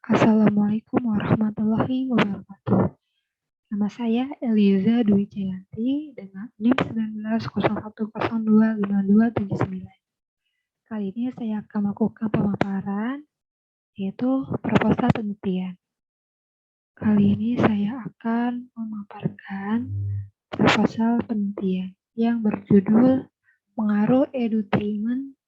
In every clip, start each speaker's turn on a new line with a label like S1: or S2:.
S1: Assalamualaikum warahmatullahi wabarakatuh. Nama saya Eliza Dwi Jayanti dengan NIM 1901025279. Kali ini saya akan melakukan pemaparan yaitu proposal penelitian. Kali ini saya akan memaparkan proposal penelitian yang berjudul Pengaruh Edutainment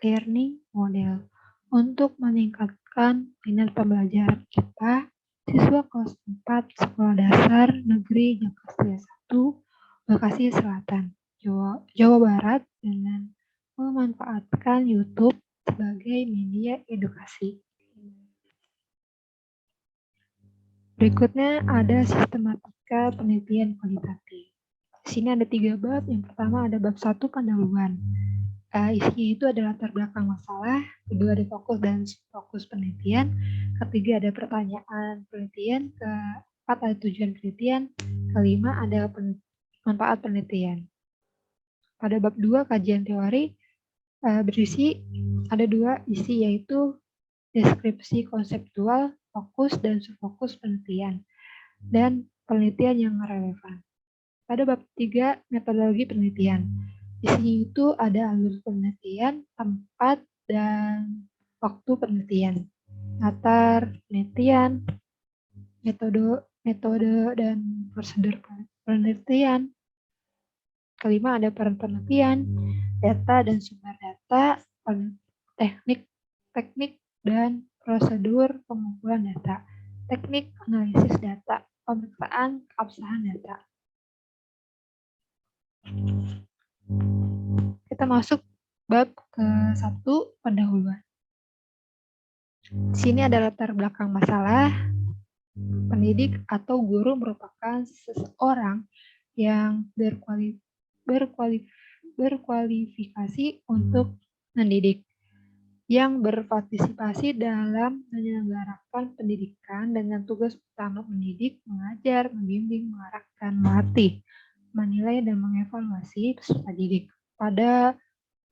S1: Learning Model untuk meningkatkan minat pembelajaran IPA siswa kelas 4 Sekolah Dasar Negeri Jakarta 1, Bekasi Selatan, Jawa Barat dengan memanfaatkan YouTube sebagai media edukasi. Berikutnya ada sistematika penelitian kualitatif. Di sini ada 3 bab. Yang pertama ada bab 1 pendahuluan. Isinya itu adalah latar belakang masalah, kedua ada fokus dan fokus penelitian, ketiga ada pertanyaan penelitian, keempat ada tujuan penelitian, kelima ada manfaat penelitian. Pada bab 2 kajian teori berisi ada 2 isi yaitu deskripsi konseptual, fokus dan subfokus penelitian, dan penelitian yang relevan. Pada bab 3 metodologi penelitian. Di sini itu ada alur penelitian, tempat, dan waktu penelitian, latar penelitian, metode dan prosedur penelitian. Kelima ada peran penelitian, data dan sumber data, teknik dan prosedur pengumpulan data, teknik analisis data, pemeriksaan keabsahan data. Kita masuk bab ke-1 pendahuluan. Di sini ada latar belakang masalah. Pendidik atau guru merupakan seseorang yang berkualifikasi untuk mendidik, yang berpartisipasi dalam menyelenggarakan pendidikan dengan tugas utama mendidik, mengajar, membimbing, mengarahkan, melatih, menilai dan mengevaluasi peserta didik. Pada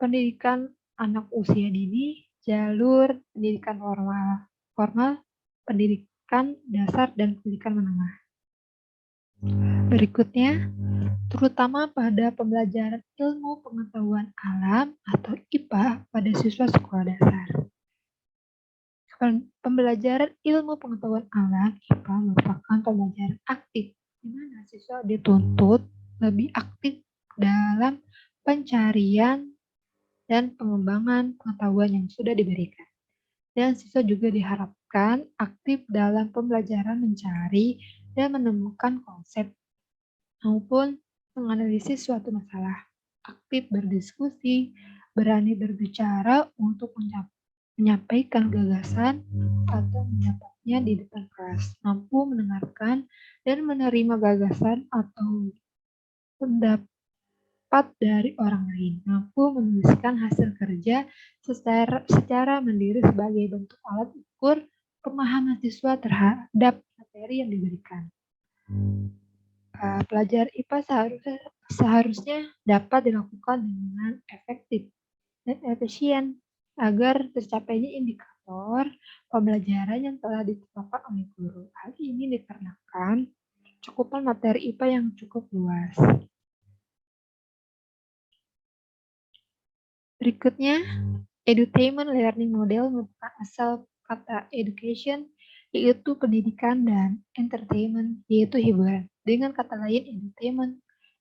S1: pendidikan anak usia dini, jalur pendidikan formal, pendidikan dasar, dan pendidikan menengah. Berikutnya, terutama pada pembelajaran ilmu pengetahuan alam atau IPA pada siswa sekolah dasar. Pembelajaran ilmu pengetahuan alam IPA merupakan pembelajaran aktif, di mana siswa dituntut lebih aktif dalam pencarian dan pengembangan pengetahuan yang sudah diberikan. Dan siswa juga diharapkan aktif dalam pembelajaran mencari dan menemukan konsep maupun menganalisis suatu masalah, aktif berdiskusi, berani berbicara untuk menyampaikan gagasan atau menyatakannya di depan kelas, mampu mendengarkan dan menerima gagasan atau pendapat dari orang lain, mampu menuliskan hasil kerja secara mandiri sebagai bentuk alat ukur pemahaman siswa terhadap materi yang diberikan. Pelajar IPA seharusnya dapat dilakukan dengan efektif dan efisien agar tercapainya indikator pembelajaran yang telah ditetapkan oleh guru. Hal ini dikarenakan cakupan materi IPA yang cukup luas. Berikutnya, edutainment learning model merupakan asal kata education, yaitu pendidikan, dan entertainment, yaitu hiburan. Dengan kata lain,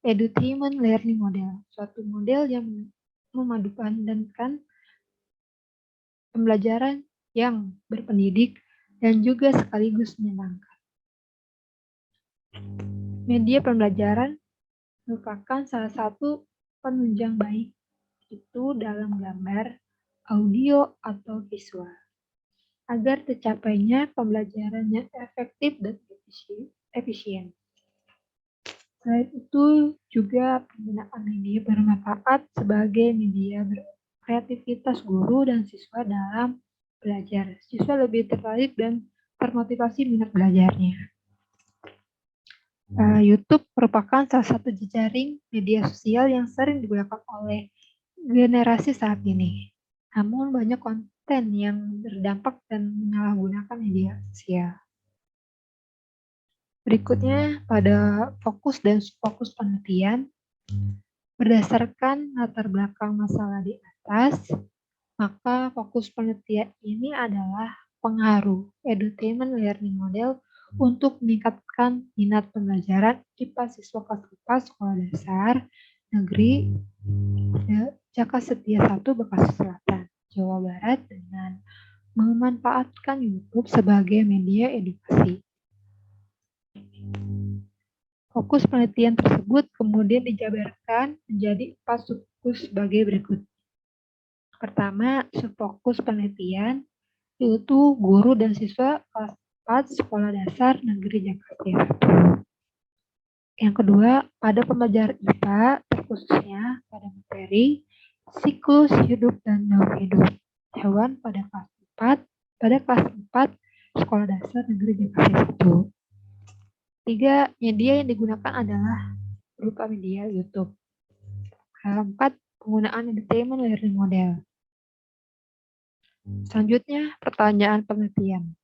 S1: edutainment learning model, suatu model yang memadupadankan pembelajaran yang berpendidik dan juga sekaligus menyenangkan. Media pembelajaran merupakan salah satu penunjang baik itu dalam gambar, audio, atau visual, agar tercapainya pembelajaran yang efektif dan efisien. Selain itu, juga penggunaan media bermanfaat sebagai media kreativitas guru dan siswa dalam belajar. Siswa lebih tertarik dan termotivasi minat belajarnya. YouTube merupakan salah satu jejaring media sosial yang sering digunakan oleh generasi saat ini. Namun banyak konten konten yang berdampak dan menyalahgunakan media sosial. Berikutnya, pada fokus dan subfokus penelitian, berdasarkan latar belakang masalah di atas, maka fokus penelitian ini adalah pengaruh edutainment learning model untuk meningkatkan minat pembelajaran IPA siswa kelas 4 sekolah dasar negeri Jaka Setia 1 Bekasi Selatan, Jawa Barat dengan memanfaatkan YouTube sebagai media edukasi. Fokus penelitian tersebut kemudian dijabarkan menjadi 4 subfokus sebagai berikut. Pertama, subfokus penelitian yaitu guru dan siswa kelas 4 sekolah dasar negeri Jakarta 1. Yang kedua, pada pembelajaran IPA terkhususnya pada materi siklus hidup dan daur hidup hewan pada kelas 4 sekolah dasar negeri Jakarta 1. 3, media yang digunakan adalah berupa media YouTube. 4, penggunaan entertainment learning model. Selanjutnya, pertanyaan penelitian.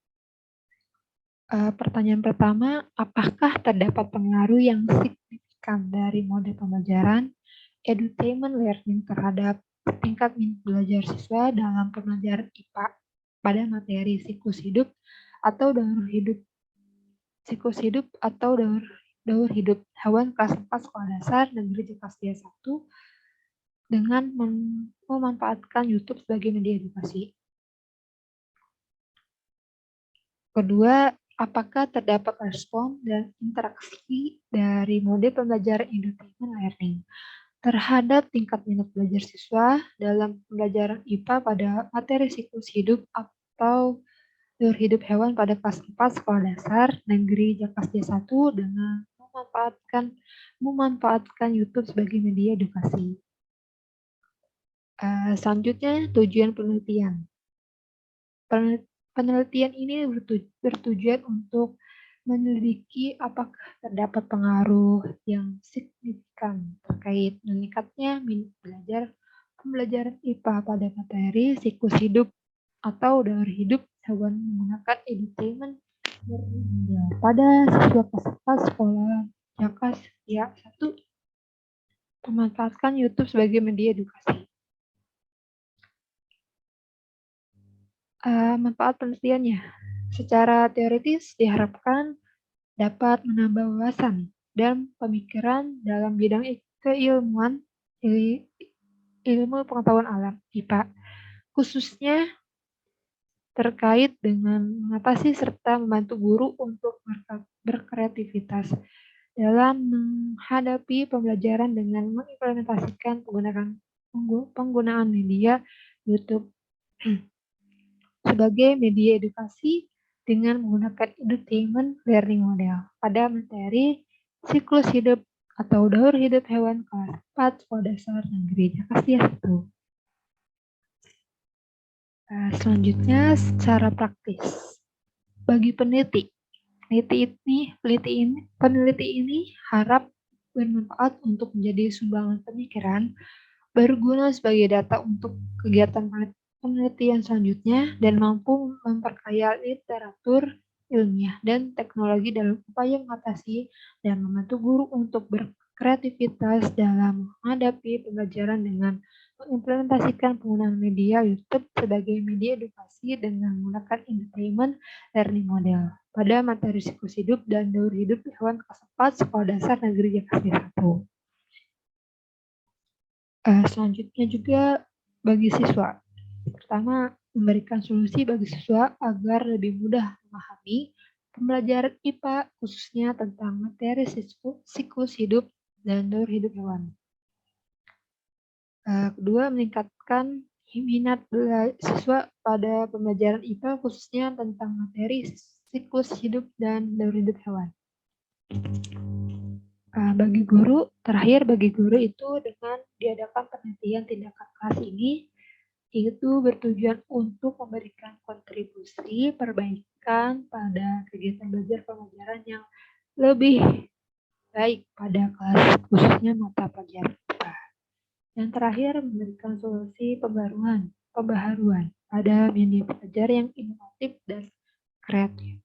S1: Pertanyaan pertama, apakah terdapat pengaruh yang signifikan dari mode pembelajaran edutainment learning terhadap tingkat minat belajar siswa dalam pembelajaran IPA pada materi siklus hidup atau daur hidup daur hidup hewan kelas 4 sekolah dasar negeri Jakarta 1 dengan memanfaatkan YouTube sebagai media edukasi. Kedua, apakah terdapat respon dan interaksi dari mode pembelajaran edutainment learning terhadap tingkat minat belajar siswa dalam pembelajaran IPA pada materi siklus hidup atau daur hidup hewan pada kelas 4 sekolah dasar negeri Jakarta 1 dengan memanfaatkan YouTube sebagai media edukasi. Selanjutnya, tujuan penelitian. Penelitian ini bertujuan untuk menyelidiki apakah terdapat pengaruh yang signifikan terkait meningkatnya minat belajar pembelajaran IPA pada materi siklus hidup atau daur hidup hewan menggunakan edutainment pada siswa kelas sekolah Jakarta 1 memanfaatkan YouTube sebagai media edukasi. Manfaat penelitiannya. Secara teoritis diharapkan dapat menambah wawasan dan pemikiran dalam bidang keilmuan ilmu pengetahuan alam IPA, khususnya terkait dengan mengatasi serta membantu guru untuk berkreativitas dalam menghadapi pembelajaran dengan mengimplementasikan penggunaan media YouTube sebagai media edukasi dengan menggunakan edutainment learning model pada materi siklus hidup atau daur hidup hewan kelas 4 sekolah dasar negeri Jakarta 1. Selanjutnya, secara praktis. Bagi peneliti ini harap bermanfaat untuk menjadi sumbangan pemikiran berguna sebagai data untuk kegiatan penelitian selanjutnya dan mampu memperkaya literatur ilmiah dan teknologi dalam upaya mengatasi dan membantu guru untuk berkreativitas dalam menghadapi pembelajaran dengan mengimplementasikan penggunaan media YouTube sebagai media edukasi dengan menggunakan entertainment learning model pada materi siklus hidup dan daur hidup hewan kelas 4 sekolah dasar negeri Jakarta 1. Selanjutnya juga bagi siswa. Pertama, memberikan solusi bagi siswa agar lebih mudah memahami pembelajaran IPA khususnya tentang materi siklus hidup dan daur hidup hewan. Kedua, meningkatkan minat siswa pada pembelajaran IPA khususnya tentang materi siklus hidup dan daur hidup hewan. Bagi guru itu dengan diadakan penelitian tindakan kelas ini itu bertujuan untuk memberikan kontribusi perbaikan pada kegiatan belajar pembelajaran yang lebih baik pada kelas khususnya mata pelajaran IPA. Yang terakhir, memberikan solusi pembaharuan pada media belajar yang inovatif dan kreatif.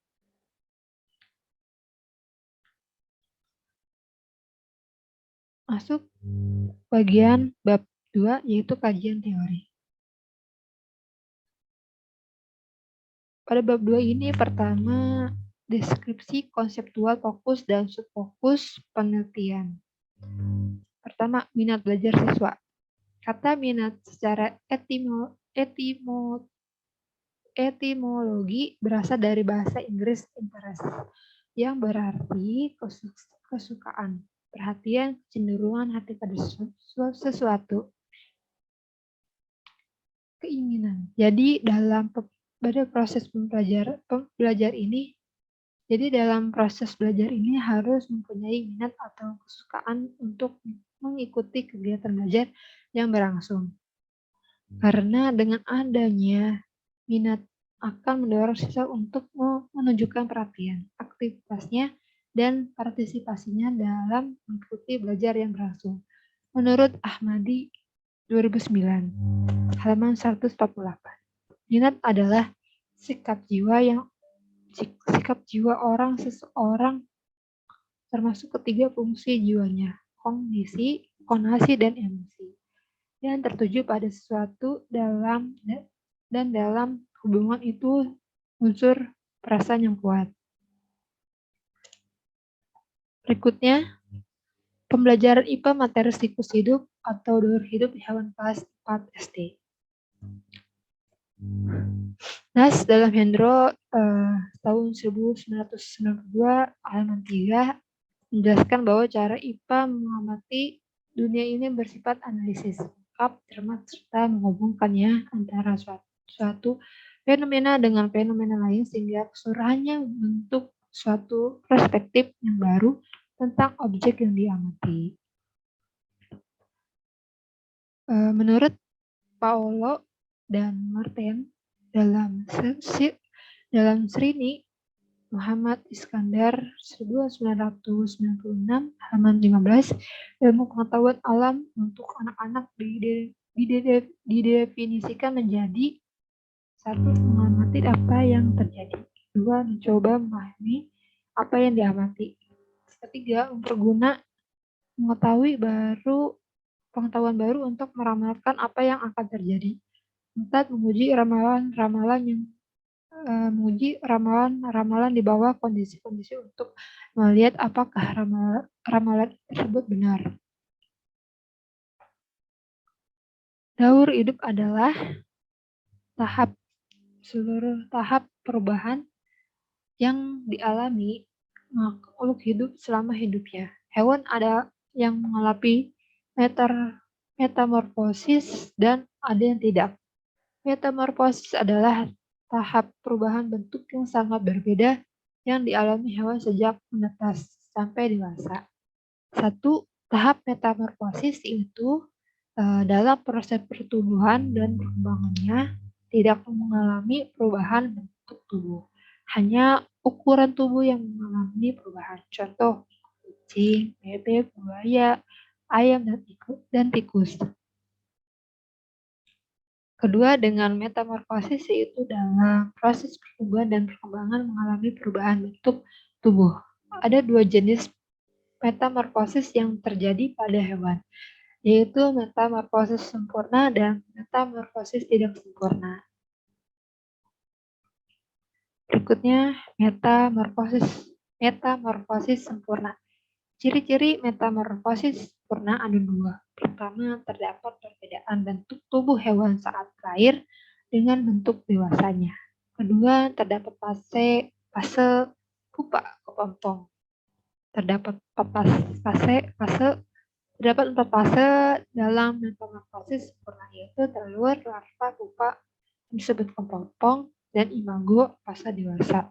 S1: Masuk bagian bab 2 yaitu kajian teori. Pada bab 2 ini pertama deskripsi konseptual fokus dan subfokus penelitian. Pertama, minat belajar siswa. Kata minat secara etimologi berasal dari bahasa Inggris interest, yang berarti kesukaan, perhatian, kecenderungan hati pada sesuatu, keinginan. Jadi pada proses belajar ini, dalam proses belajar ini harus mempunyai minat atau kesukaan untuk mengikuti kegiatan belajar yang berlangsung. Karena dengan adanya minat akan mendorong siswa untuk menunjukkan perhatian, aktivitasnya, dan partisipasinya dalam mengikuti belajar yang berlangsung. Menurut Ahmadi 2009, halaman 148. Minat adalah sikap jiwa seseorang termasuk ketiga fungsi jiwanya, kognisi, dan emosi, yang tertuju pada sesuatu dalam hubungan itu unsur perasaan yang kuat. Berikutnya, pembelajaran IPA materi siklus hidup atau daur hidup hewan kelas 4 SD. Nas dalam Hendro tahun 1992 halaman 3 menjelaskan bahwa cara IPA mengamati dunia ini bersifat analisis, lengkap, cermat, serta menghubungkannya antara suatu fenomena dengan fenomena lain sehingga keseluruhannya membentuk suatu perspektif yang baru tentang objek yang diamati. Menurut Paolo dan Martin dalam Srini Muhammad Iskandar 1996 halaman 15, ilmu pengetahuan alam untuk anak-anak didefinisikan menjadi: 1. Mengamati apa yang terjadi. 2. Mencoba memahami apa yang diamati. 3. Memperguna pengetahuan baru untuk meramalkan apa yang akan terjadi. 4. Menguji ramalan di bawah kondisi-kondisi untuk melihat apakah ramalan tersebut benar. Daur hidup adalah seluruh tahap perubahan yang dialami makhluk hidup selama hidupnya. Hewan ada yang mengalami metamorfosis dan ada yang tidak. Metamorfosis adalah tahap perubahan bentuk yang sangat berbeda yang dialami hewan sejak menetas sampai dewasa. 1. Tahap metamorfosis itu dalam proses pertumbuhan dan perkembangannya tidak mengalami perubahan bentuk tubuh. Hanya ukuran tubuh yang mengalami perubahan. Contoh, kucing, bebek, buaya, ayam, dan tikus. Kedua, dengan metamorfosis yaitu dalam proses pertumbuhan dan perkembangan mengalami perubahan bentuk tubuh. Ada 2 jenis metamorfosis yang terjadi pada hewan, yaitu metamorfosis sempurna dan metamorfosis tidak sempurna. Berikutnya, metamorfosis sempurna. Ciri-ciri metamorfosis sempurna ada 2. Pertama, terdapat perbedaan bentuk tubuh hewan saat lahir dengan bentuk dewasanya. Kedua, terdapat fase pupa kepompong. Terdapat 4 fase dalam metamorfosis sempurna, yaitu telur, larva, pupa disebut kepompong, dan imago fase dewasa.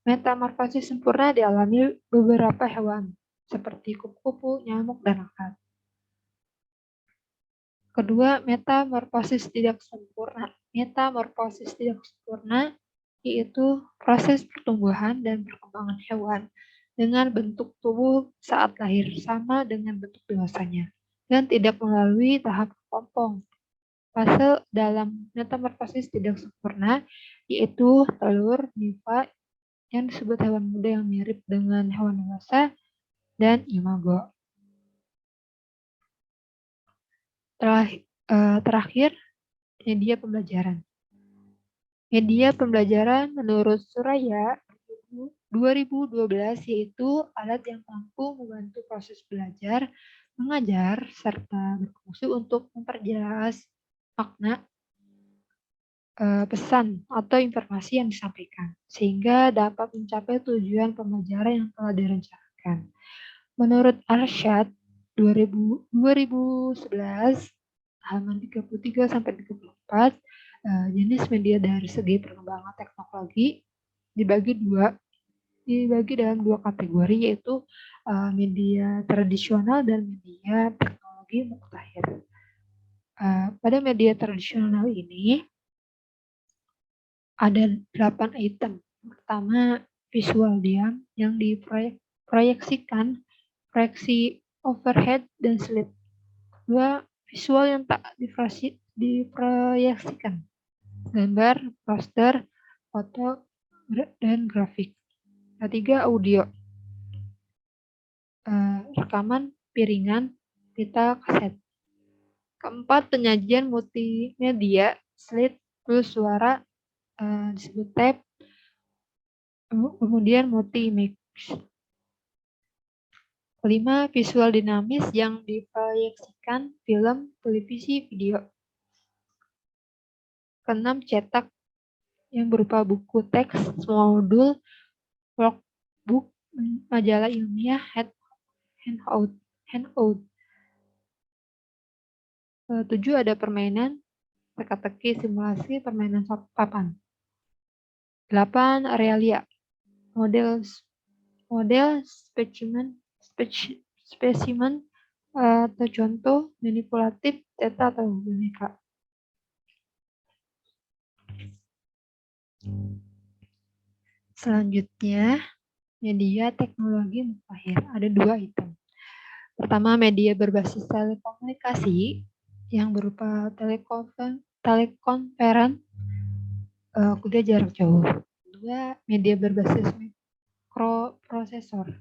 S1: Metamorfosis sempurna dialami beberapa hewan seperti kupu-kupu, nyamuk, dan lalat. Kedua, metamorfosis tidak sempurna. Metamorfosis tidak sempurna yaitu proses pertumbuhan dan perkembangan hewan dengan bentuk tubuh saat lahir sama dengan bentuk dewasanya dan tidak melalui tahap kepompong. fase dalam metamorfosis tidak sempurna, yaitu telur, niva, yang disebut hewan muda yang mirip dengan hewan dewasa, dan imago. Terakhir, media pembelajaran. Media pembelajaran menurut Suraya 2012 yaitu alat yang mampu membantu proses belajar, mengajar, serta berfungsi untuk memperjelas makna pesan atau informasi yang disampaikan, sehingga dapat mencapai tujuan pembelajaran yang telah direncanakan. Menurut Arsyad 2011 halaman 33 sampai 34, jenis media dari segi perkembangan teknologi dibagi dalam dua kategori, yaitu media tradisional dan media teknologi mutakhir. Pada media tradisional ini ada 8 item. Pertama, visual diam yang diproyeksikan, proyeksi overhead dan slide. Kedua, visual yang tak diproyeksikan, gambar, poster, foto, dan grafik. Ketiga, audio, rekaman, piringan, pita, kaset. Keempat, penyajian multimedia, slide plus suara, disebut tape, kemudian multi-image. Kelima, visual dinamis yang diproyeksikan, film, televisi, video. Keenam, cetak yang berupa buku teks, semua modul, workbook, majalah ilmiah, handout. 7, ada permainan, teka-teki, simulasi, permainan papan. 8, realia, model spesimen atau contoh, manipulatif, data atau boneka. Selanjutnya, media teknologi mutakhir. Ada 2 item. Pertama, media berbasis telekomunikasi yang berupa telekonferen, kuliah jarak jauh. Kedua, media berbasis mikroprosesor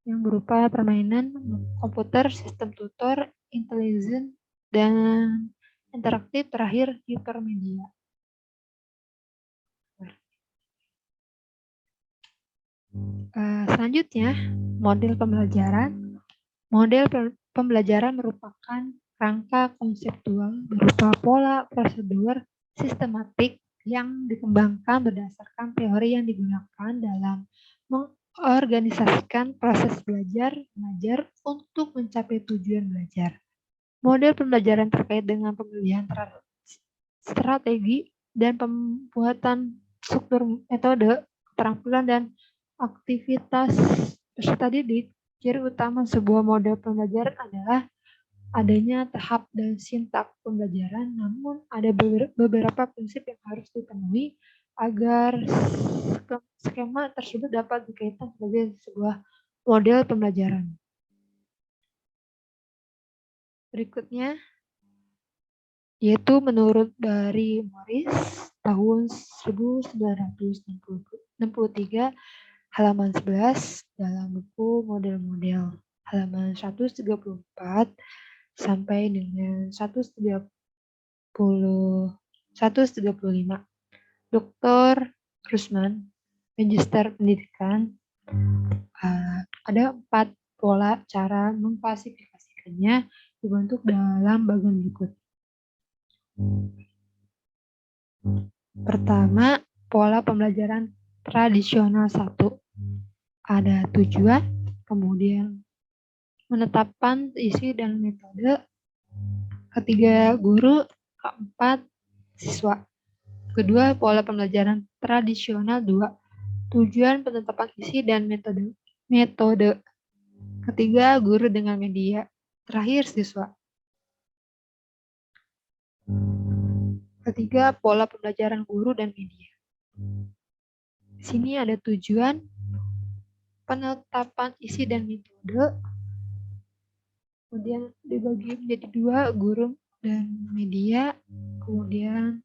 S1: yang berupa permainan komputer, sistem tutor, intelijen, dan interaktif. Terakhir, hipermedia. Selanjutnya, model pembelajaran. Model pembelajaran merupakan rangka konseptual berupa pola, prosedur, sistematik yang dikembangkan berdasarkan teori yang digunakan dalam mengorganisasikan proses belajar mengajar untuk mencapai tujuan belajar. Model pembelajaran terkait dengan pemilihan strategi dan pembuatan struktur metode, keterampilan, dan aktivitas peserta didik. Ciri utama sebuah model pembelajaran adalah adanya tahap dan sintak pembelajaran, namun ada beberapa prinsip yang harus dipenuhi agar skema tersebut dapat dikaitkan sebagai sebuah model pembelajaran. Berikutnya, yaitu menurut dari Morris tahun 1963, halaman 11 dalam buku model-model, halaman 134 sampai dengan 135. Dr. Rusman, Magister Pendidikan, ada 4 pola cara mengklasifikasikannya dibentuk dalam bagian berikut. Pertama, pola pembelajaran tradisional 1. Ada tujuan, kemudian menetapkan isi dan metode. Ketiga, guru. Keempat, siswa. Kedua, pola pembelajaran tradisional 2. Tujuan, penetapan isi dan metode. Ketiga, guru dengan media. Terakhir, siswa. Ketiga, pola pembelajaran guru dan media. Di sini ada tujuan, penetapan isi dan metode, kemudian dibagi menjadi 2, guru dan media, kemudian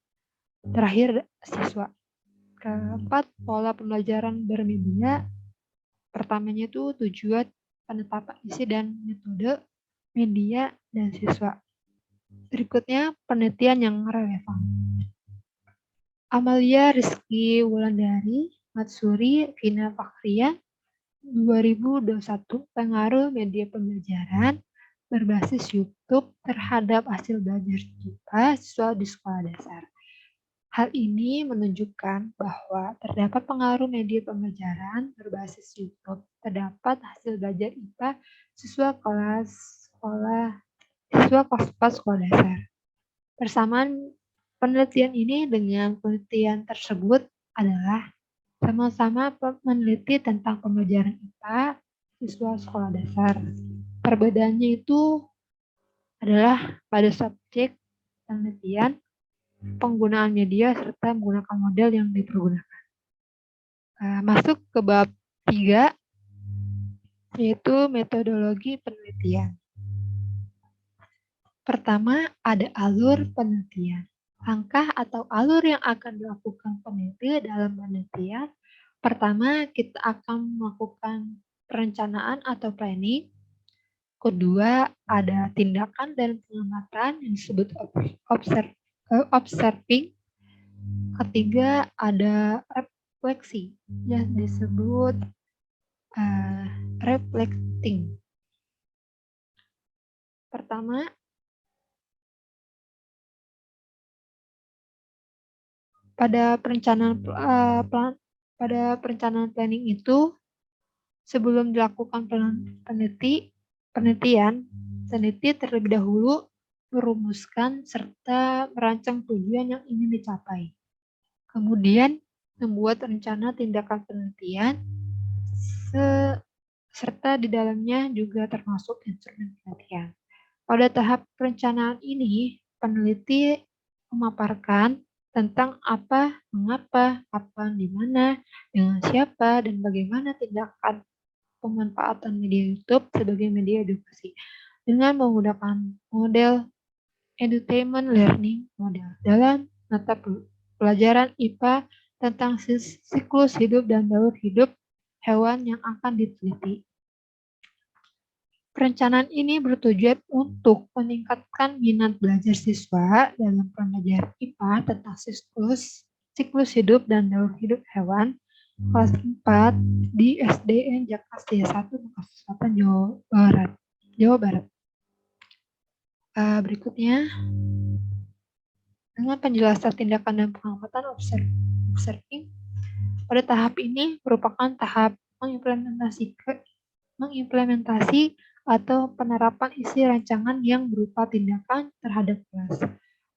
S1: terakhir siswa. Keempat, pola pembelajaran bermedia. Pertamanya itu tujuan, penetapan isi dan metode, media, dan siswa. Berikutnya penelitian yang relevan. Amalia Rizky Wulandari, Matsuri, Vina Fakria, 2021, pengaruh media pembelajaran berbasis YouTube terhadap hasil belajar IPA siswa di sekolah dasar. Hal ini menunjukkan bahwa terdapat pengaruh media pembelajaran berbasis YouTube terdapat hasil belajar IPA siswa kelas 4 sekolah dasar. Persamaan penelitian ini dengan penelitian tersebut adalah sama-sama meneliti tentang pembelajaran IPA siswa sekolah dasar. Perbedaannya itu adalah pada subjek penelitian, penggunaan media, serta menggunakan model yang dipergunakan. Masuk ke bab 3, yaitu metodologi penelitian. Pertama, ada alur penelitian. Langkah atau alur yang akan dilakukan peneliti dalam penelitian. Pertama, kita akan melakukan perencanaan atau planning. Kedua, ada tindakan dan pengamatan yang disebut observing. Ketiga, ada refleksi yang disebut reflecting. Pertama, pada perencanaan planning itu, sebelum dilakukan penelitian terlebih dahulu merumuskan serta merancang tujuan yang ingin dicapai. Kemudian membuat rencana tindakan penelitian serta di dalamnya juga termasuk instrumen penelitian. Pada tahap perencanaan ini, peneliti memaparkan tentang apa, mengapa, kapan, di mana, dengan siapa, dan bagaimana tindakan pemanfaatan media YouTube sebagai media edukasi dengan menggunakan model edutainment learning model dalam mata pelajaran IPA tentang siklus hidup dan daur hidup hewan yang akan diteliti. Perencanaan ini bertujuan untuk meningkatkan minat belajar siswa dalam pembelajaran IPA tentang siklus hidup dan daur hidup hewan kelas 4 di SDN Jakarta 1, Bekasi Selatan, Jawa Barat. Berikutnya, dengan penjelasan tindakan dan pengamatan observing, pada tahap ini merupakan tahap mengimplementasi atau penerapan isi rancangan yang berupa tindakan terhadap kelas.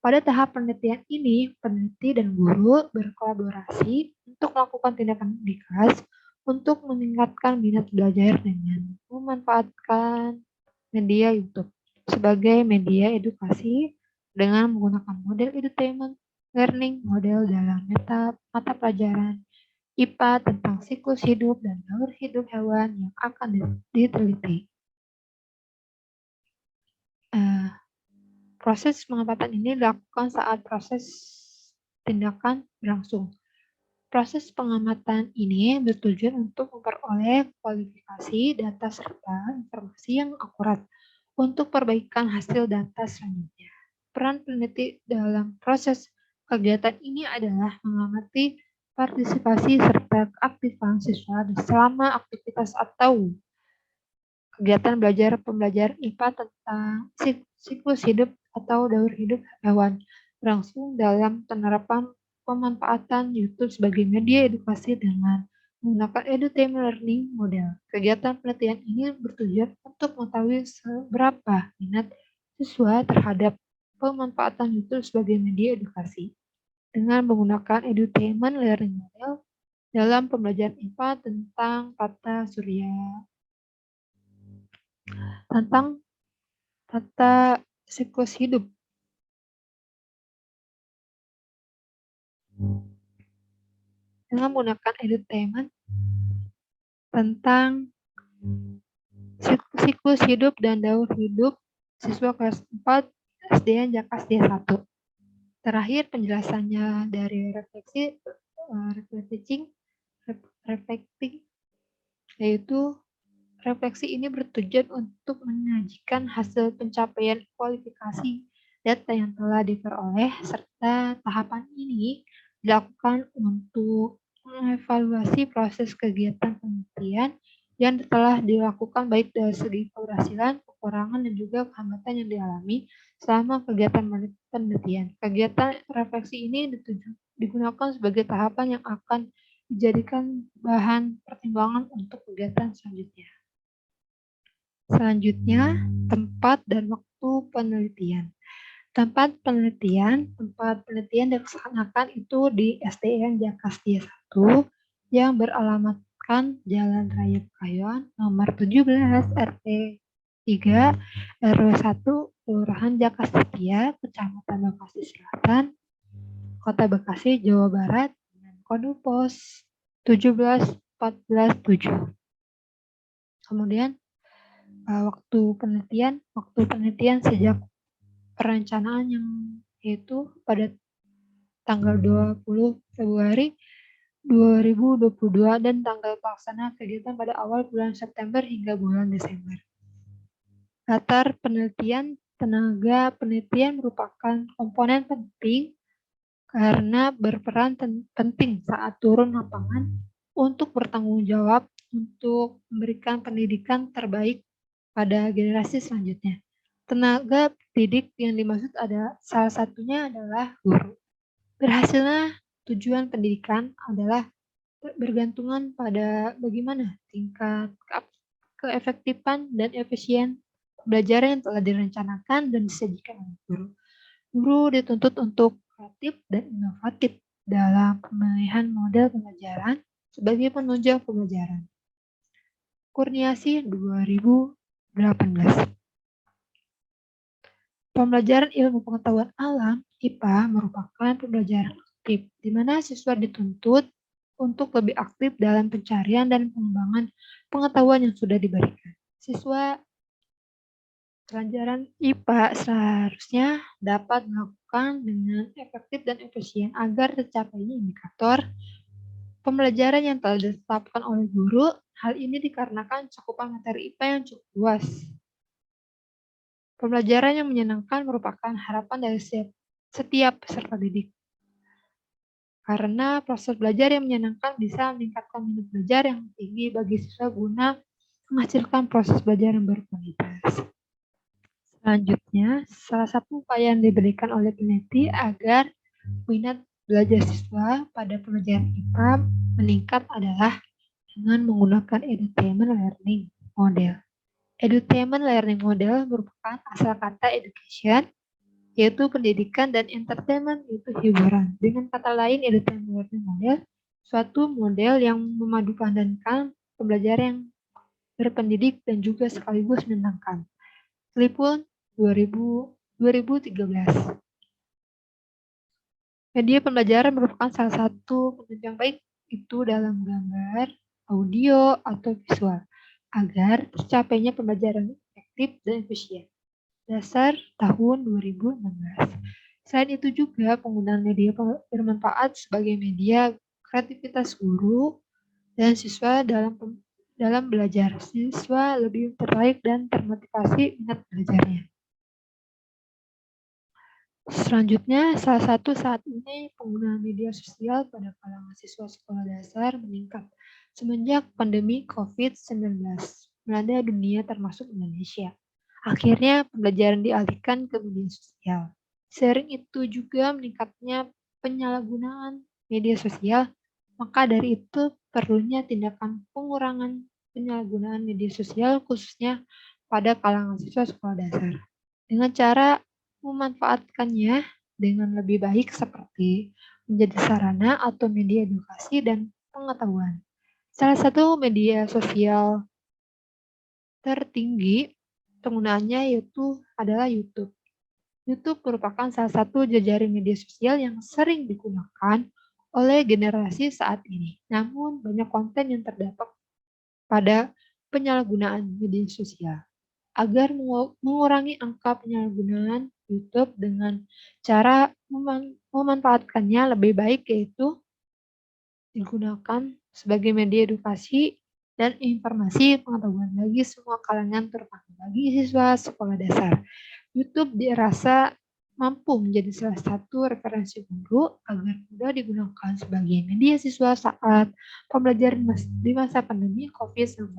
S1: Pada tahap penelitian ini, peneliti dan guru berkolaborasi untuk melakukan tindakan di kelas untuk meningkatkan minat belajar dengan memanfaatkan media YouTube sebagai media edukasi dengan menggunakan model edutainment learning model dalam mata pelajaran IPA tentang siklus hidup dan daur hidup hewan yang akan diteliti. Proses pengamatan ini dilakukan saat proses tindakan berlangsung. Proses pengamatan ini bertujuan untuk memperoleh kualifikasi data serta informasi yang akurat untuk perbaikan hasil data selanjutnya. Peran peneliti dalam proses kegiatan ini adalah mengamati partisipasi serta keaktifan siswa selama aktivitas atau kegiatan pembelajaran IPA tentang siklus hidup atau daur hidup hewan berlangsung dalam penerapan pemanfaatan YouTube sebagai media edukasi dengan menggunakan edutainment learning model. Kegiatan penelitian ini bertujuan untuk mengetahui seberapa minat siswa terhadap pemanfaatan YouTube sebagai media edukasi dengan menggunakan edutainment learning model dalam pembelajaran IPA tentang tata siklus hidup. Dengan menggunakan edutainment tentang siklus hidup dan daur hidup siswa kelas 4 SDN Jakas dia 1. Terakhir penjelasannya dari reflecting, yaitu refleksi ini bertujuan untuk menyajikan hasil pencapaian kualifikasi data yang telah diperoleh, serta tahapan ini dilakukan untuk mengevaluasi proses kegiatan penelitian yang telah dilakukan baik dari segi keberhasilan, kekurangan, dan juga hambatan yang dialami selama kegiatan penelitian. Kegiatan refleksi ini digunakan sebagai tahapan yang akan dijadikan bahan pertimbangan untuk kegiatan selanjutnya. Selanjutnya, tempat dan waktu penelitian. Tempat penelitian dilaksanakan itu di SDN Jakastia 1 yang beralamatkan Jalan Raya Pekayon nomor 17 RT 3 RW 1 Kelurahan Jakastia, Kecamatan Bekasi Selatan, Kota Bekasi, Jawa Barat dengan kode pos 17147. Kemudian waktu penelitian sejak perencanaan yang yaitu pada tanggal 20 Februari 2022 dan tanggal pelaksana kegiatan pada awal bulan September hingga bulan Desember. Latar penelitian. Tenaga penelitian merupakan komponen penting karena berperan penting saat turun lapangan untuk bertanggung jawab untuk memberikan pendidikan terbaik pada generasi selanjutnya. Tenaga pendidik yang dimaksud salah satunya adalah guru. Berhasilnya tujuan pendidikan adalah bergantungan pada bagaimana tingkat keefektifan dan efisien pembelajaran yang telah direncanakan dan disajikan oleh guru. Guru dituntut untuk kreatif dan inovatif dalam pemilihan model pembelajaran sebagai penunjang pembelajaran. Kurniasih 2018. Pembelajaran ilmu pengetahuan alam (IPA) merupakan pembelajaran aktif, di mana siswa dituntut untuk lebih aktif dalam pencarian dan pengembangan pengetahuan yang sudah diberikan. Siswa pelajaran IPA seharusnya dapat dilakukan dengan efektif dan efisien agar tercapainya indikator pembelajaran yang telah ditetapkan oleh guru. Hal ini dikarenakan cakupan materi IPA yang cukup luas. Pembelajaran yang menyenangkan merupakan harapan dari setiap peserta didik. Karena proses belajar yang menyenangkan bisa meningkatkan minat belajar yang tinggi bagi siswa guna menghasilkan proses belajar yang berkualitas. Selanjutnya, salah satu upaya yang diberikan oleh peneliti agar minat belajar siswa pada pembelajaran IPA meningkat adalah dengan menggunakan edutainment learning model. Edutainment learning model merupakan asal kata education, yaitu pendidikan, dan entertainment, yaitu hiburan. Dengan kata lain, edutainment learning model suatu model yang memadupadankan pembelajaran yang berpendidik dan juga sekaligus menyenangkan. Telepon 2013. Media pembelajaran merupakan salah satu penunjang baik itu dalam gambar, audio, atau visual agar tercapainya pembelajaran efektif dan efisien. Dasar tahun 2016. Selain itu juga penggunaan media bermanfaat sebagai media kreativitas guru dan siswa dalam belajar. Siswa lebih tertarik dan termotivasi minat belajarnya. Selanjutnya, salah satu saat ini penggunaan media sosial pada kalangan siswa sekolah dasar meningkat semenjak pandemi COVID-19 melanda dunia termasuk Indonesia. Akhirnya pembelajaran dialihkan ke media sosial. Seiring itu juga meningkatnya penyalahgunaan media sosial, maka dari itu perlunya tindakan pengurangan penyalahgunaan media sosial khususnya pada kalangan siswa sekolah dasar. Dengan cara memanfaatkannya dengan lebih baik seperti menjadi sarana atau media edukasi dan pengetahuan. Salah satu media sosial tertinggi penggunaannya yaitu adalah YouTube. YouTube merupakan salah satu jejaring media sosial yang sering digunakan oleh generasi saat ini. Namun banyak konten yang terdapat pada penyalahgunaan media sosial. agar mengurangi angka penyalahgunaan YouTube dengan cara memanfaatkannya lebih baik, yaitu digunakan sebagai media edukasi dan informasi pengetahuan bagi semua kalangan, terutama bagi siswa sekolah dasar. YouTube dirasa mampu menjadi salah satu referensi guru agar mudah digunakan sebagai media siswa saat pembelajaran di masa pandemi COVID-19,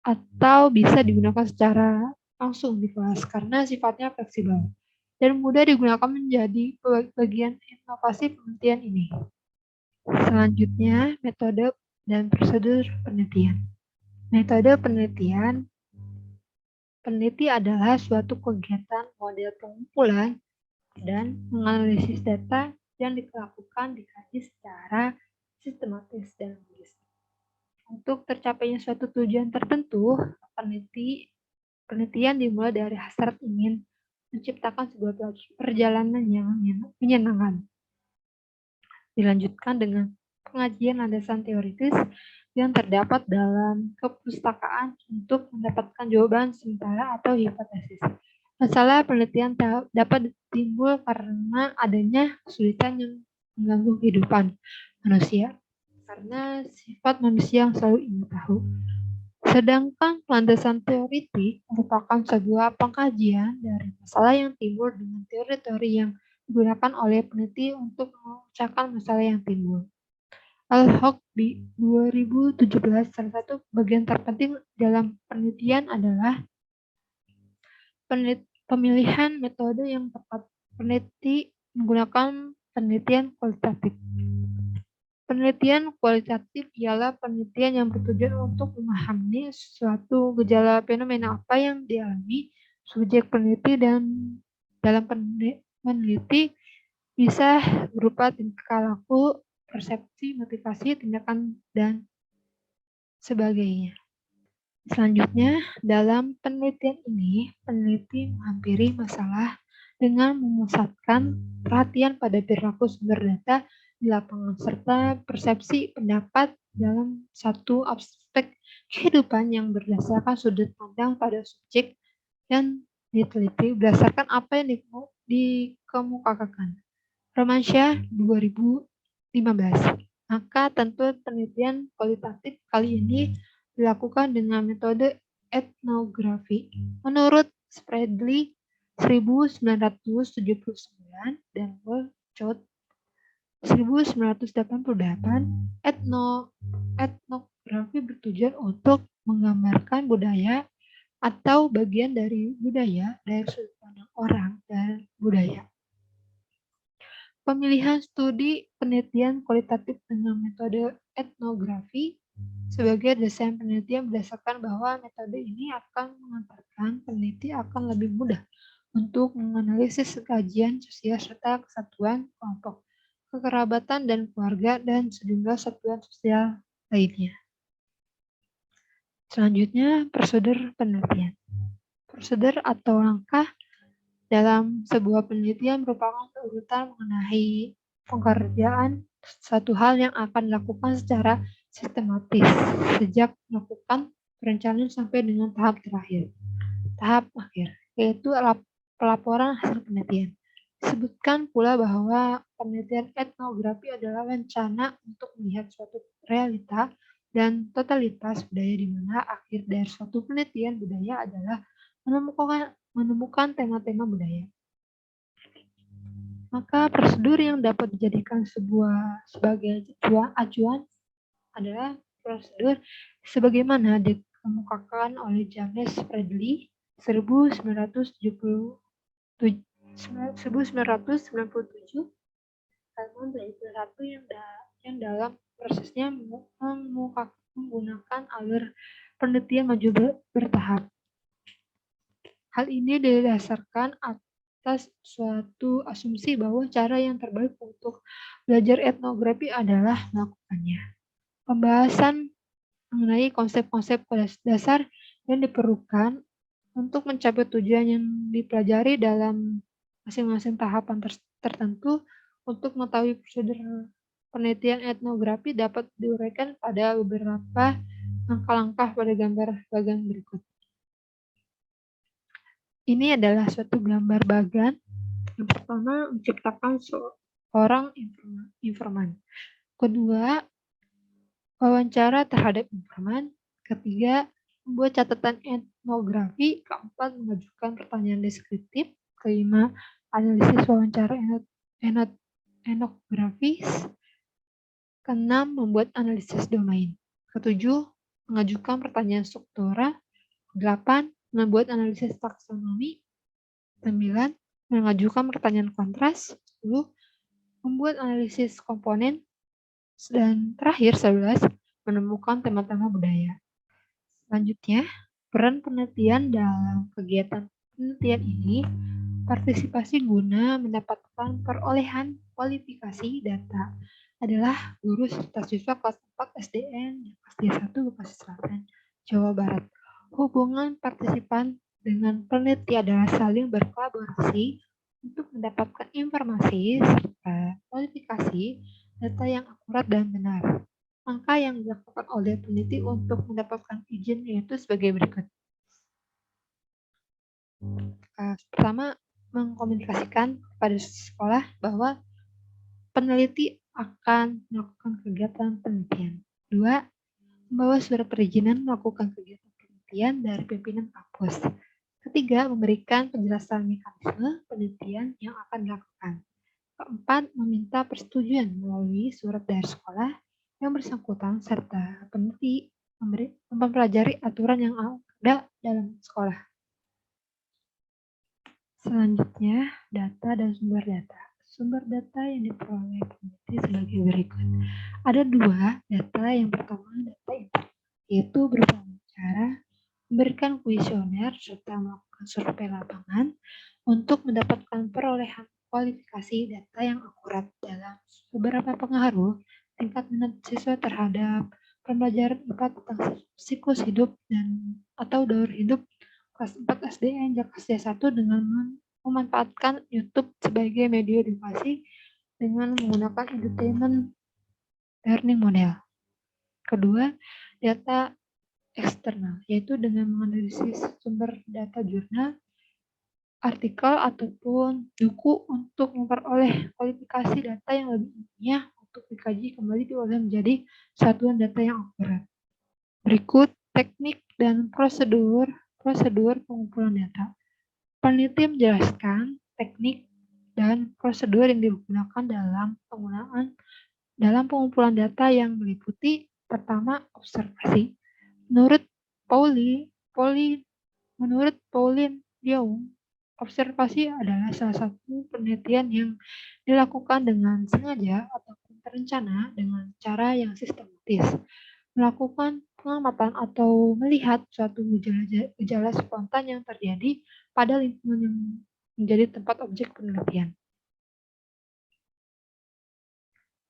S1: atau bisa digunakan secara langsung di kelas karena sifatnya fleksibel dan mudah digunakan menjadi bagian inovasi penelitian ini. Selanjutnya, metode dan prosedur penelitian. Metode penelitian. Peneliti adalah suatu kegiatan model pengumpulan dan menganalisis data yang dilakukan dikaji secara sistematis dan logis. Untuk tercapainya suatu tujuan tertentu, penelitian dimulai dari hasrat ingin menciptakan sebuah perjalanan yang menyenangkan. Dilanjutkan dengan pengajian landasan teoritis yang terdapat dalam kepustakaan untuk mendapatkan jawaban sementara atau hipotesis. Masalah penelitian dapat timbul karena adanya kesulitan yang mengganggu kehidupan manusia, karena sifat manusia yang selalu ingin tahu. Sedangkan landasan teoritik merupakan sebuah pengkajian dari masalah yang timbul dengan teori-teori yang digunakan oleh peneliti untuk memecahkan masalah yang timbul. Al-Hock 2017, salah satu bagian terpenting dalam penelitian adalah pemilihan metode yang tepat. Peneliti menggunakan penelitian kualitatif. Penelitian kualitatif ialah penelitian yang bertujuan untuk memahami suatu gejala fenomena apa yang dialami subjek peneliti, dan dalam meneliti bisa berupa tingkah laku, persepsi, motivasi, tindakan, dan sebagainya. Selanjutnya, dalam penelitian ini, peneliti menghampiri masalah dengan memusatkan perhatian pada perilaku sumber data di lapangan serta persepsi pendapat dalam satu aspek kehidupan yang berdasarkan sudut pandang pada subjek yang diteliti berdasarkan apa yang dikemukakan. Romansyah 2015. Maka tentu penelitian kualitatif kali ini dilakukan dengan metode etnografi. Menurut Spradley 1979 dan Wolcott 1988, etnografi bertujuan untuk menggambarkan budaya atau bagian dari budaya dari sudut pandang orang dan budaya. Pemilihan studi penelitian kualitatif dengan metode etnografi sebagai desain penelitian berdasarkan bahwa metode ini akan mengantarkan peneliti akan lebih mudah untuk menganalisis kajian sosial serta kesatuan kelompok, kekerabatan dan keluarga, dan sejumlah satuan sosial lainnya. Selanjutnya, prosedur penelitian. Prosedur atau langkah dalam sebuah penelitian merupakan urutan mengenai pengerjaan satu hal yang akan dilakukan secara sistematis sejak melakukan perencanaan sampai dengan tahap akhir, yaitu pelaporan hasil penelitian. Disebutkan pula bahwa penelitian etnografi adalah rencana untuk melihat suatu realita dan totalitas budaya, di mana akhir dari suatu penelitian budaya adalah menemukan tema-tema budaya. Maka prosedur yang dapat dijadikan sebagai acuan adalah prosedur sebagaimana dikemukakan oleh James Spradley 1997 halaman 21 yang dalam prosesnya menggunakan alur penelitian maju bertahap. Hal ini didasarkan atas suatu asumsi bahwa cara yang terbaik untuk belajar etnografi adalah melakukannya. Pembahasan mengenai konsep-konsep dasar yang diperlukan untuk mencapai tujuan yang dipelajari dalam masing-masing tahapan tertentu. Untuk mengetahui prosedur penelitian etnografi dapat diuraikan pada beberapa langkah-langkah pada gambar bagian berikut. Ini adalah suatu gambar bagan. Yang pertama, menciptakan seorang informan. Kedua, wawancara terhadap informan. Ketiga, membuat catatan etnografi. Keempat, mengajukan pertanyaan deskriptif. Kelima, analisis wawancara etnografis. Keenam, membuat analisis domain. Ketujuh, mengajukan pertanyaan struktural. 8. Membuat analisis taksonomi. 9. Mengajukan pertanyaan kontras. 10. Membuat analisis komponen. Dan terakhir 11. Menemukan tema-tema budaya. Selanjutnya, peran penelitian dalam kegiatan penelitian ini, partisipasi guna mendapatkan perolehan kualifikasi data adalah guru serta siswa kelas 4 SDN kelas D1 Bekasi Selatan, Jawa Barat. Hubungan partisipan dengan peneliti adalah saling berkolaborasi untuk mendapatkan informasi serta kualifikasi data yang akurat dan benar. Langkah yang dilakukan oleh peneliti untuk mendapatkan izin yaitu sebagai berikut. Pertama, mengkomunikasikan kepada sekolah bahwa peneliti akan melakukan kegiatan penelitian. 2. Membawa surat perizinan melakukan kegiatan penelitian dari pimpinan kampus. Ketiga, memberikan penjelasan mekanisme penelitian yang akan dilakukan. Keempat, meminta persetujuan melalui surat dari sekolah yang bersangkutan serta peneliti mempelajari aturan yang ada dalam sekolah. Selanjutnya, data dan sumber data. Sumber data yang diperoleh peneliti sebagai berikut. Ada dua data. Yang pertama, data internet, yaitu berupa cara memberikan kuesioner serta melakukan survei lapangan untuk mendapatkan perolehan kualifikasi data yang akurat dalam beberapa pengaruh tingkat minat siswa terhadap pembelajaran IPA tentang siklus hidup dan atau daur hidup kelas 4 SDN kelas D1 dengan memanfaatkan YouTube sebagai media edukasi dengan menggunakan entertainment learning model. Kedua, data eksternal, yaitu dengan menganalisis sumber data jurnal, artikel, ataupun buku untuk memperoleh kualifikasi data yang lebih ilmiah untuk dikaji kembali diolah menjadi satuan data yang akurat. Berikut teknik dan prosedur pengumpulan data. Peneliti menjelaskan teknik dan prosedur yang digunakan dalam pengumpulan data yang meliputi pertama, observasi. Menurut Pauline Young, observasi adalah salah satu penelitian yang dilakukan dengan sengaja ataupun terencana dengan cara yang sistematis. Melakukan pengamatan atau melihat suatu gejala spontan yang terjadi pada lingkungan yang menjadi tempat objek penelitian.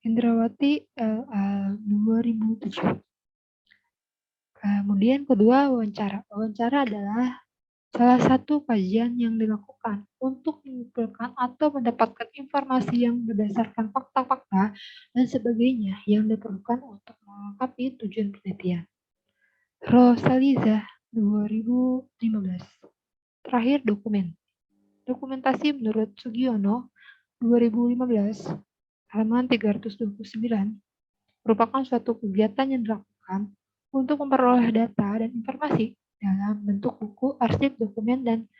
S1: Indrawati LA 2007. Kemudian kedua, wawancara. Wawancara adalah salah satu kajian yang dilakukan untuk mengumpulkan atau mendapatkan informasi yang berdasarkan fakta-fakta dan sebagainya yang diperlukan untuk melengkapi tujuan penelitian. Rosaliza 2015. Terakhir, dokumen. Dokumentasi menurut Sugiono 2015 halaman 329 merupakan suatu kegiatan yang dilakukan untuk memperoleh data dan informasi dalam bentuk buku, arsip, dokumen, dan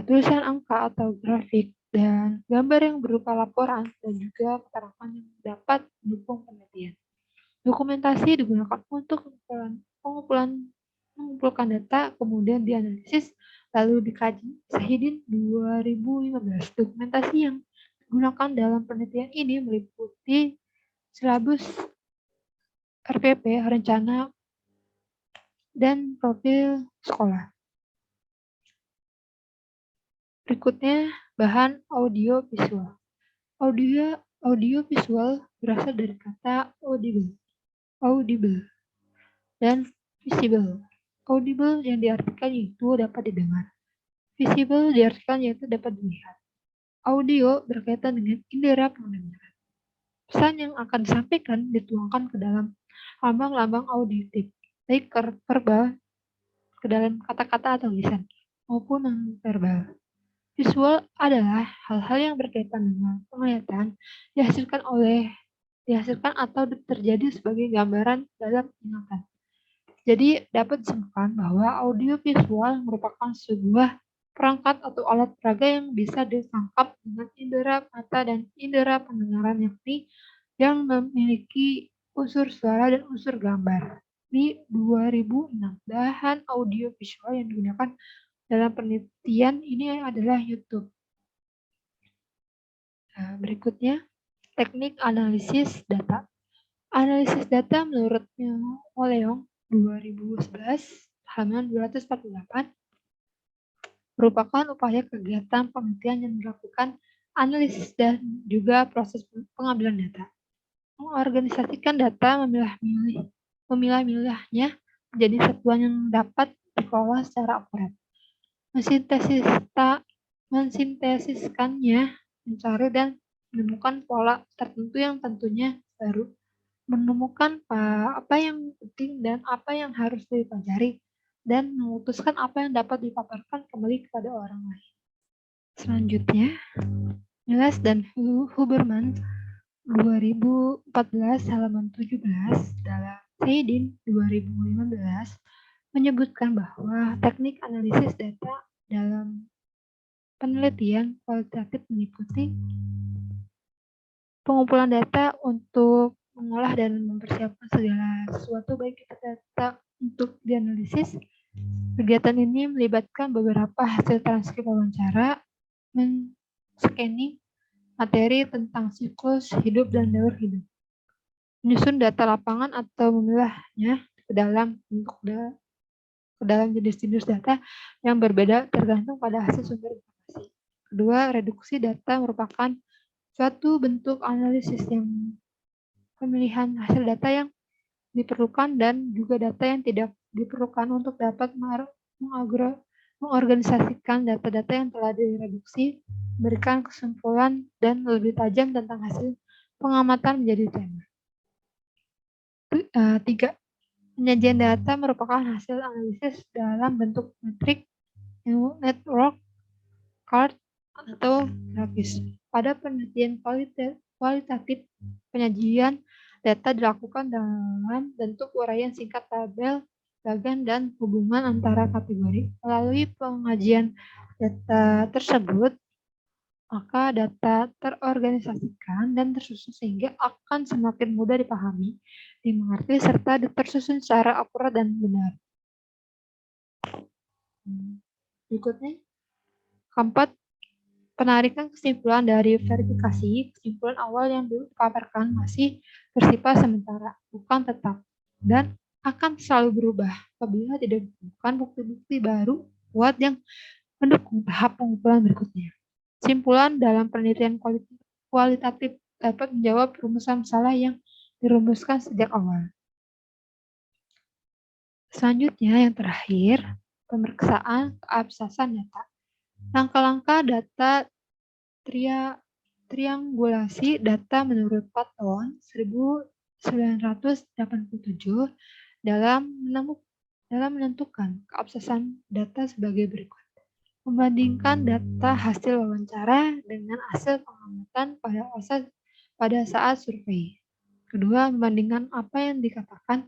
S1: tulisan angka atau grafik, dan gambar yang berupa laporan, dan juga keterangan yang dapat mendukung penelitian. Dokumentasi digunakan untuk mengumpulkan data, kemudian dianalisis, lalu dikaji. Sahidin 2015. Dokumentasi yang digunakan dalam penelitian ini meliputi silabus RPP, rencana, dan profil sekolah. Berikutnya, bahan audio visual. Audio visual berasal dari kata audible, dan visible. Audible yang diartikan yaitu dapat didengar. Visible diartikan yaitu dapat dilihat. Audio berkaitan dengan indera pendengaran. Pesan yang akan disampaikan dituangkan ke dalam lambang-lambang auditif, baik verbal, ke dalam kata-kata atau lisan. maupun non-verbal. Visual adalah hal-hal yang berkaitan dengan penglihatan dihasilkan atau terjadi sebagai gambaran dalam ingatan. Jadi dapat disimpulkan bahwa audiovisual merupakan sebuah perangkat atau alat peraga yang bisa ditangkap dengan indera mata dan indera pendengaran yang memiliki unsur suara dan unsur gambar. Di 2006, bahan audiovisual yang digunakan dalam penelitian ini adalah YouTube. Nah, berikutnya, teknik analisis data. Analisis data menurut Oleong 2011 halaman 248 merupakan upaya kegiatan penelitian yang melakukan analisis dan juga proses pengambilan data. Mengorganisasikan data, memilah-milahnya menjadi satuan yang dapat dikelola secara akurat. Mensintesiskannya, mencari dan menemukan pola tertentu yang tentunya baru, menemukan apa yang penting dan apa yang harus dipelajari, dan memutuskan apa yang dapat dipaparkan kembali kepada orang lain. Selanjutnya, Miles dan Huberman 2014 halaman 17 dalam Seidin 2015 menyebutkan bahwa teknik analisis data dalam penelitian kualitatif meliputi pengumpulan data untuk mengolah dan mempersiapkan segala sesuatu baik itu data untuk dianalisis. Kegiatan ini melibatkan beberapa hasil transkrip wawancara, men-scanning materi tentang siklus hidup dan daur hidup, menyusun data lapangan atau memilahnya ke dalam jenis-jenis data yang berbeda tergantung pada hasil sumber informasi. Kedua, reduksi data merupakan suatu bentuk analisis yang pemilihan hasil data yang diperlukan dan juga data yang tidak diperlukan untuk dapat mengorganisasikan data-data yang telah direduksi, memberikan kesimpulan dan lebih tajam tentang hasil pengamatan menjadi tema. 3. Penyajian data merupakan hasil analisis dalam bentuk metrik, network, card, atau grafis. Pada penelitian kualitatif, penyajian data dilakukan dalam bentuk uraian singkat tabel, bagan, dan hubungan antara kategori. Melalui pengajian data tersebut, maka data terorganisasikan dan tersusun sehingga akan semakin mudah dipahami, dimengerti, serta tersusun secara akurat dan benar. Berikutnya, keempat, penarikan kesimpulan dari verifikasi. Kesimpulan awal yang dipaparkan masih bersifat sementara, bukan tetap, dan akan selalu berubah apabila tidak ditemukan bukti-bukti baru kuat yang mendukung tahap pengumpulan berikutnya. Kesimpulan dalam penelitian kualitatif dapat menjawab rumusan masalah yang dirumuskan sejak awal. Selanjutnya, yang terakhir, pemeriksaan keabsahan data. Langkah-langkah data triangulasi data menurut Patton 1987 dalam menentukan keabsahan data sebagai berikut. Membandingkan data hasil wawancara dengan hasil pengamatan pada saat survei. Kedua, membandingkan apa yang dikatakan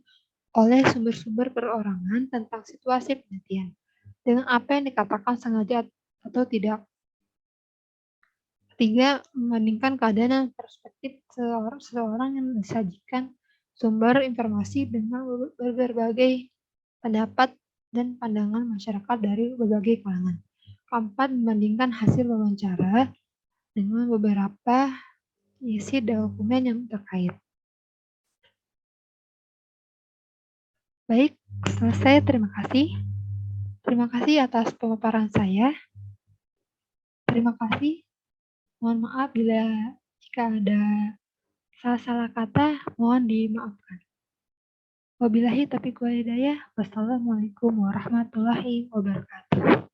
S1: oleh sumber-sumber perorangan tentang situasi penelitian dengan apa yang dikatakan sengaja atau tidak. Ketiga, membandingkan keadaan dan perspektif seseorang yang disajikan sumber informasi dengan berbagai pendapat dan pandangan masyarakat dari berbagai kalangan. Keempat, membandingkan hasil wawancara dengan beberapa isi dokumen yang terkait. Baik, selesai. Terima kasih. Terima kasih atas pemaparan saya. Terima kasih. Mohon maaf bila jika ada salah-salah kata, mohon dimaafkan. Wabillahi taufiq wal hidayah. Wassalamualaikum warahmatullahi wabarakatuh.